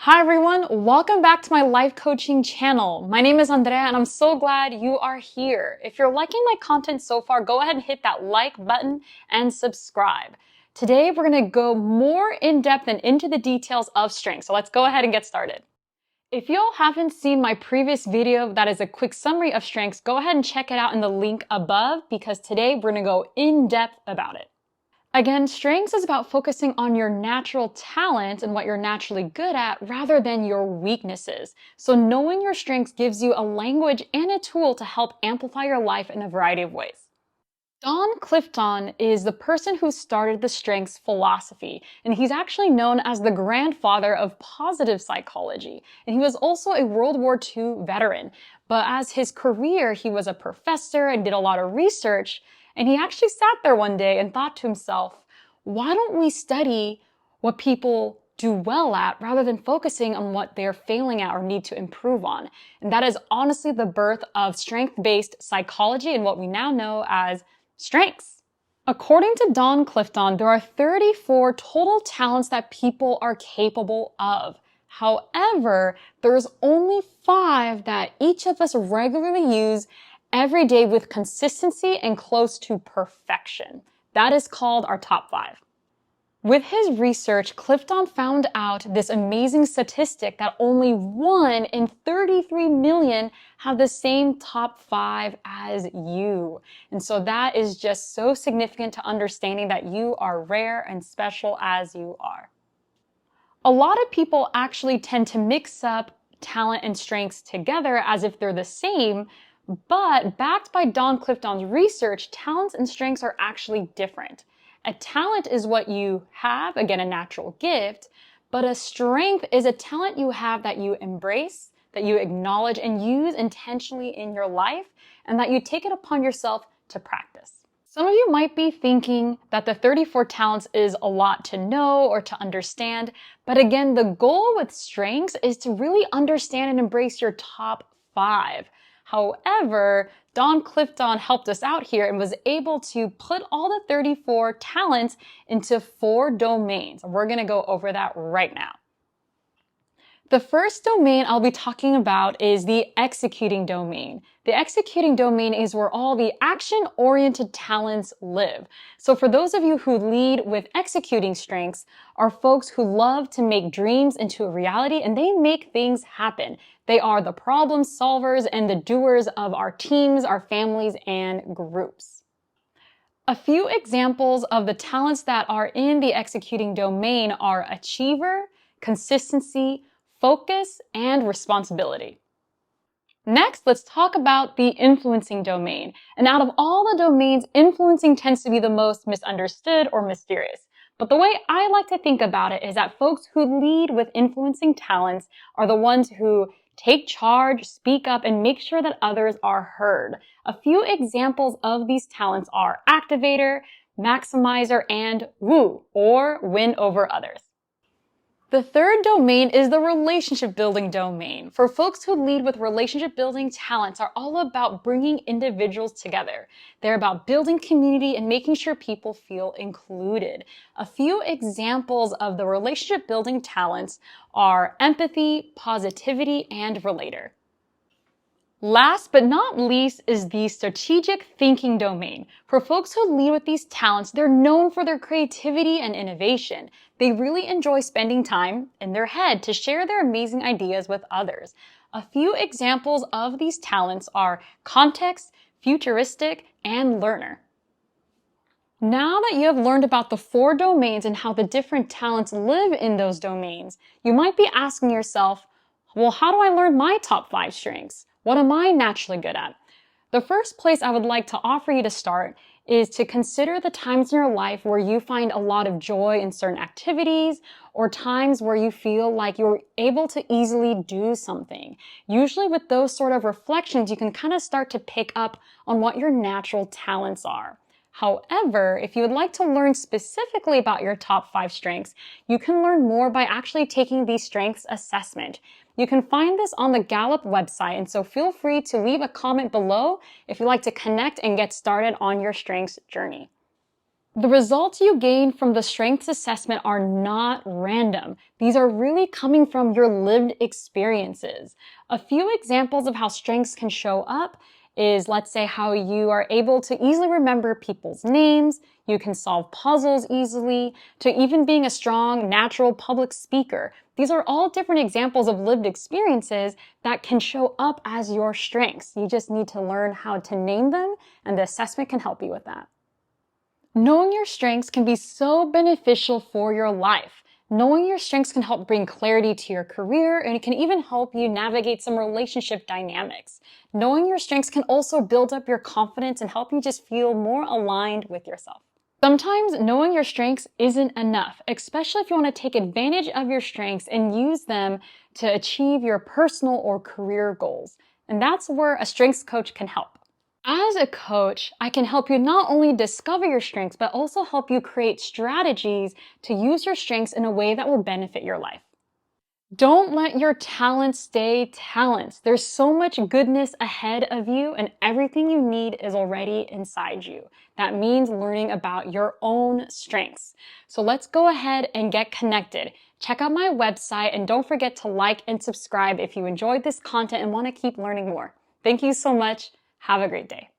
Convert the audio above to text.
Hi everyone, welcome back to my life coaching channel. My name is Andrea and I'm so glad you are here. If you're liking my content so far, go ahead and hit that like button and subscribe. Today we're going to go more in depth and into the details of strengths. So let's go ahead and get started. If you all haven't seen my previous video that is a quick summary of strengths, go ahead and check it out in the link above because today we're going to go in depth about it. Again, strengths is about focusing on your natural talent and what you're naturally good at rather than your weaknesses. So knowing your strengths gives you a language and a tool to help amplify your life in a variety of ways. Clifton is the person who started the strengths philosophy, and he's actually known as the grandfather of positive psychology. And he was also a World War II veteran. But as his career, he was a professor and did a lot of research. And he actually sat there one day and thought to himself, why don't we study what people do well at rather than focusing on what they're failing at or need to improve on? And that is honestly the birth of strength-based psychology and what we now know as strengths. According to Clifton, there are 34 total talents that people are capable of. However, there's only 5 that each of us regularly use every day with consistency and close to perfection. That is called our top 5. With his research, Clifton found out this amazing statistic that only 1 in 33 million have the same top 5 as you. And so that is just so significant to understanding that you are rare and special as you are. A lot of people actually tend to mix up talent and strengths together as if they're the same, but backed by Clifton's research, talents and strengths are actually different. A talent is what you have, again, a natural gift, but a strength is a talent you have that you embrace, that you acknowledge and use intentionally in your life, and that you take it upon yourself to practice. Some of you might be thinking that the 34 talents is a lot to know or to understand, but again, the goal with strengths is to really understand and embrace your top 5. However, Clifton helped us out here and was able to put all the 34 talents into 4 domains. We're going to go over that right now. The first domain I'll be talking about is the executing domain. The executing domain is where all the action-oriented talents live. So for those of you who lead with executing strengths are folks who love to make dreams into a reality and they make things happen. They are the problem solvers and the doers of our teams, our families, and groups. A few examples of the talents that are in the executing domain are achiever, consistency, focus, and responsibility. Next, let's talk about the influencing domain. And out of all the domains, influencing tends to be the most misunderstood or mysterious. But the way I like to think about it is that folks who lead with influencing talents are the ones who take charge, speak up, and make sure that others are heard. A few examples of these talents are activator, maximizer, and woo, or win over others. The third domain is the relationship building domain. For folks who lead with relationship building talents are all about bringing individuals together. They're about building community and making sure people feel included. A few examples of the relationship building talents are empathy, positivity, and relator. Last but not least is the strategic thinking domain. For folks who lead with these talents, they're known for their creativity and innovation. They really enjoy spending time in their head to share their amazing ideas with others. A few examples of these talents are context, futuristic, and learner. Now that you have learned about the 4 domains and how the different talents live in those domains, you might be asking yourself, well, how do I learn my top 5 strengths? What am I naturally good at? The first place I would like to offer you to start is to consider the times in your life where you find a lot of joy in certain activities or times where you feel like you're able to easily do something. Usually with those sort of reflections, you can kind of start to pick up on what your natural talents are. However, if you would like to learn specifically about your top 5 strengths, you can learn more by actually taking the strengths assessment. You can find this on the Gallup website, and so feel free to leave a comment below if you'd like to connect and get started on your strengths journey. The results you gain from the strengths assessment are not random. These are really coming from your lived experiences. A few examples of how strengths can show up is, let's say, how you are able to easily remember people's names, you can solve puzzles easily, to even being a strong, natural public speaker. These are all different examples of lived experiences that can show up as your strengths. You just need to learn how to name them, and the assessment can help you with that. Knowing your strengths can be so beneficial for your life. Knowing your strengths can help bring clarity to your career, and it can even help you navigate some relationship dynamics. Knowing your strengths can also build up your confidence and help you just feel more aligned with yourself. Sometimes knowing your strengths isn't enough, especially if you want to take advantage of your strengths and use them to achieve your personal or career goals. And that's where a strengths coach can help. As a coach, I can help you not only discover your strengths, but also help you create strategies to use your strengths in a way that will benefit your life. Don't let your talents stay talents. There's so much goodness ahead of you, and everything you need is already inside you. That means learning about your own strengths. So let's go ahead and get connected. Check out my website, and don't forget to like and subscribe if you enjoyed this content and want to keep learning more. Thank you so much. Have a great day.